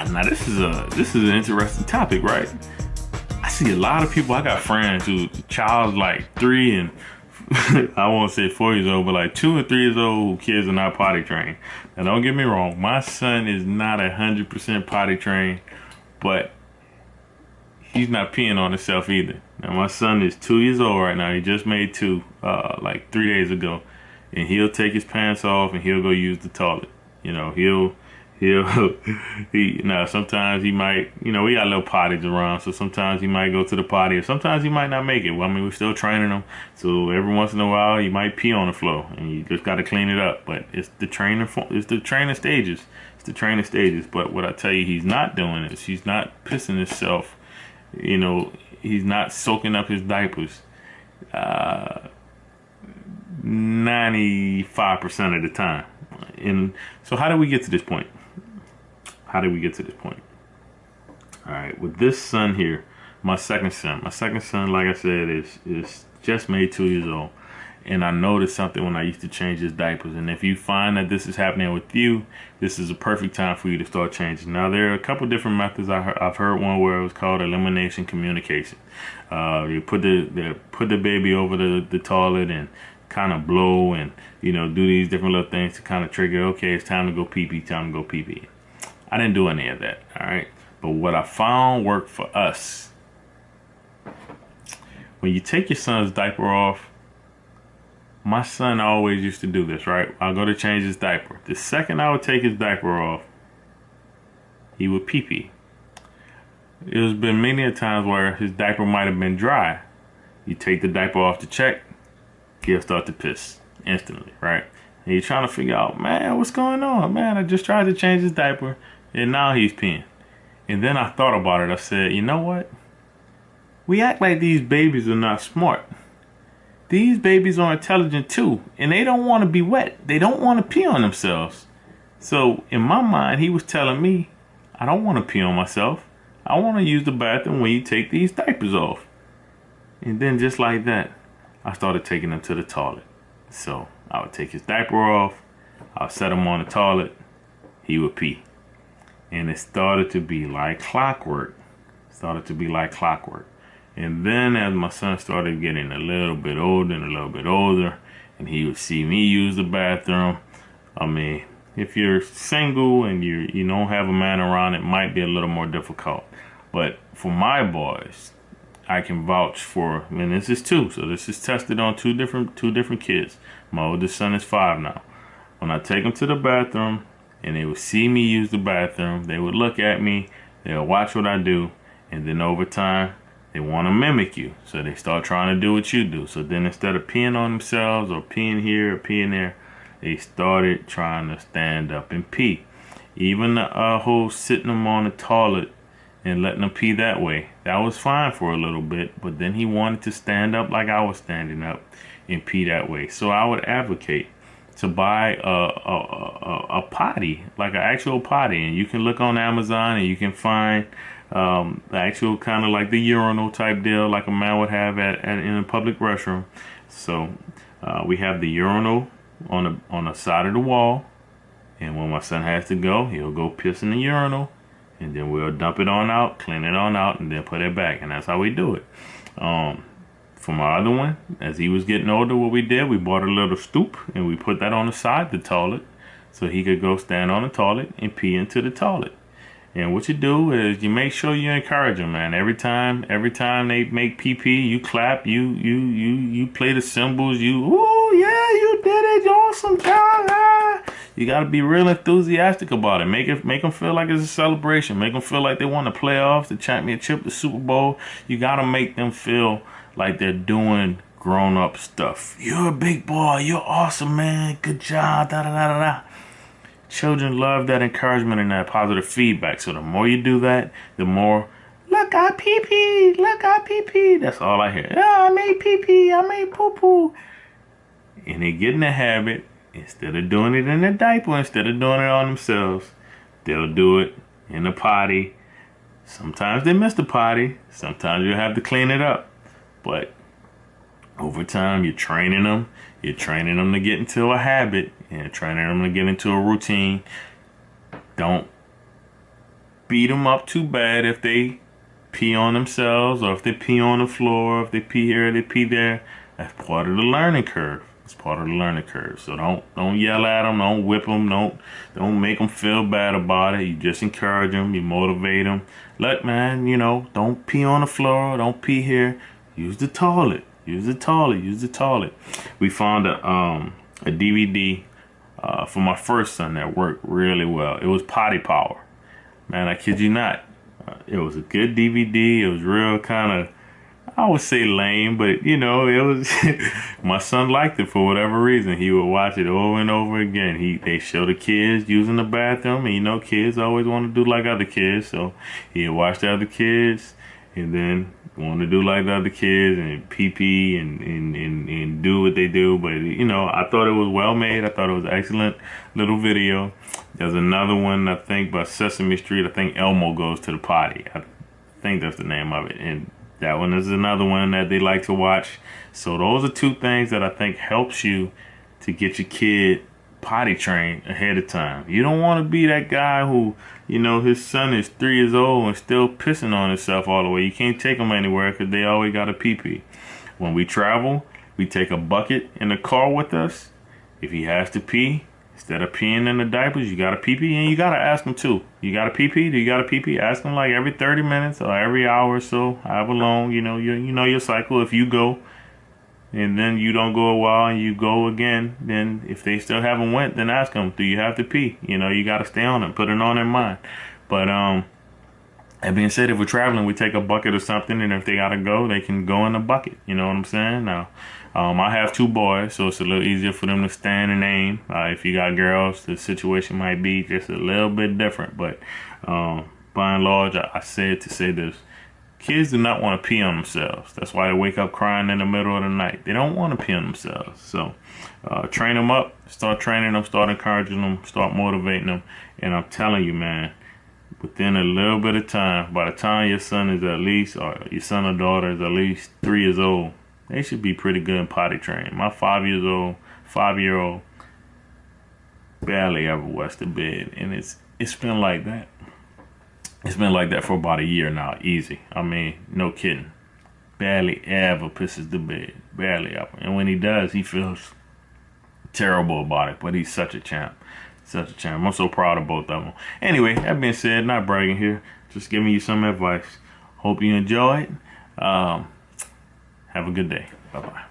Now this is an interesting topic, right? I see a lot of people. I got friends who child's like 3 and I won't say 4 years old, but like 2 and 3 years old, who kids are not potty trained. Now don't get me wrong, my son is not 100% potty trained, but he's not peeing on himself either. Now my son is 2 years old right now. He just made 2 like 3 days ago, and he'll take his pants off and he'll go use the toilet. You know, he'll he now sometimes he might, you know, we got little potties around, so sometimes he might go to the potty, or sometimes he might not make it. Well, I mean, we're still training him, so every once in a while he might pee on the floor, and you just got to clean it up. But it's the training stages. It's the training stages. But what I tell you, he's not doing is he's not pissing himself. You know, he's not soaking up his diapers 95% of the time. And so how did we get to this point? How did we get to this point? All right, with this son here, my second son, like I said, is just made 2 years old. And I noticed something when I used to change his diapers. And if you find that this is happening with you, this is a perfect time for you to start changing. Now, there are a couple different methods. I've heard one where it was called elimination communication. You put the baby over the toilet and kind of blow and, you know, do these different little things to kind of trigger, okay, it's time to go pee-pee, time to go pee-pee. I didn't do any of that, all right? But what I found worked for us, when you take your son's diaper off, my son always used to do this, right? I'll go to change his diaper. The second I would take his diaper off, he would pee-pee. There's been many a times where his diaper might have been dry. You take the diaper off to check, he'll start to piss instantly, right? And you're trying to figure out, man, what's going on? Man, I just tried to change his diaper, and now he's peeing. And then I thought about it. I said, you know what? We act like these babies are not smart. These babies are intelligent too, and they don't want to be wet. They don't want to pee on themselves. So in my mind, he was telling me, I don't want to pee on myself. I want to use the bathroom when you take these diapers off. And then just like that, I started taking him to the toilet. So I would take his diaper off, I would set him on the toilet, he would pee. And it started to be like clockwork. And then as my son started getting a little bit older and he would see me use the bathroom, I mean, if you're single and you don't have a man around, it might be a little more difficult. But for my boys, I can vouch for, and this is 2, so this is tested on two different kids. My oldest son is 5 now. When I take them to the bathroom and they would see me use the bathroom, they would look at me, they'll watch what I do, and then over time, they want to mimic you. So they start trying to do what you do. So then instead of peeing on themselves or peeing here or peeing there, they started trying to stand up and pee. Even the whole sitting them on the toilet and letting them pee that way, that was fine for a little bit, but then he wanted to stand up like I was standing up and pee that way. So I would advocate to buy a potty, like an actual potty, and you can look on Amazon and you can find the actual kind of like the urinal type deal like a man would have in a public restroom. So we have the urinal on the side of the wall, and when my son has to go, he'll go piss in the urinal, and then we'll dump it on out, clean it on out, and then put it back. And that's how we do it. For my other one, as he was getting older, what we did, we bought a little stoop, and we put that on the side of the toilet so he could go stand on the toilet and pee into the toilet. And what you do is you make sure you encourage them, man. Every time they make pee-pee, you clap, you play the cymbals, ooh, yeah, you did it, you're awesome, child. Ah. You got to be real enthusiastic about it. Make them feel like it's a celebration. Make them feel like they won the playoffs, the championship, the Super Bowl. You got to make them feel like they're doing grown-up stuff. You're a big boy. You're awesome, man. Good job. Da da da da da. Children love that encouragement and that positive feedback. So the more you do that, the more, look, I pee-pee. Look, I pee-pee. That's all I hear. Yeah, I made pee-pee. I made poo-poo. And they get in the habit. Instead of doing it in a diaper, instead of doing it on themselves, they'll do it in the potty. Sometimes they miss the potty. Sometimes you have to clean it up. But over time, you're training them. You're training them to get into a habit. You're training them to get into a routine. Don't beat them up too bad if they pee on themselves, or if they pee on the floor, if they pee here, they pee there. That's part of the learning curve. It's part of the learning curve. So don't yell at them, don't whip them, don't make them feel bad about it. You just encourage them, you motivate them. Look, man, you know, don't pee on the floor, don't pee here. Use the toilet. Use the toilet. Use the toilet. We found a DVD for my first son that worked really well. It was Potty Power. Man, I kid you not. It was a good DVD. It was real kind of, I would say lame, but you know, it was, my son liked it for whatever reason. He would watch it over and over again. They show the kids using the bathroom, and you know, kids always want to do like other kids. So he'd watch the other kids and then want to do like the other kids and pee and do what they do. But you know, I thought it was well made. I thought it was an excellent little video. There's another one, I think, by Sesame Street. I think Elmo Goes to the Potty. I think that's the name of it. And that one is another one that they like to watch. So those are two things that I think helps you to get your kid potty trained ahead of time. You don't want to be that guy who, you know, his son is 3 years old and still pissing on himself all the way. You can't take him anywhere because they always got a pee-pee. When we travel, we take a bucket in the car with us. If he has to pee, instead of peeing in the diapers, you got to pee-pee, and you got to ask him too. You got to pee-pee? Do you got to pee-pee? Ask him like every 30 minutes or every hour or so, however long, you know your cycle. If you go and then you don't go a while and you go again, then if they still haven't went, then ask them, do you have to pee? You know, you got to stay on them, put it on their mind. But that being said, if we're traveling, we take a bucket or something, and if they got to go, they can go in the bucket. You know what I'm saying? Now, I have 2 boys, so it's a little easier for them to stand and aim. If you got girls, the situation might be just a little bit different. But by and large, I said to say this. Kids do not want to pee on themselves. That's why they wake up crying in the middle of the night. They don't want to pee on themselves. So train them up, start training them, start encouraging them, start motivating them. And I'm telling you, man, within a little bit of time, by the time your son is at least, or your son or daughter is at least 3 years old, they should be pretty good in potty training. My 5-year-old barely ever wets the bed, and it's been like that. It's been like that for about a year now, easy. I mean, no kidding. Barely ever pisses the bed, barely ever. And when he does, he feels terrible about it, but he's such a champ. Such a champ. I'm so proud of both of them. Anyway, that being said, not bragging here, just giving you some advice. Hope you enjoy it. Have a good day. Bye-bye.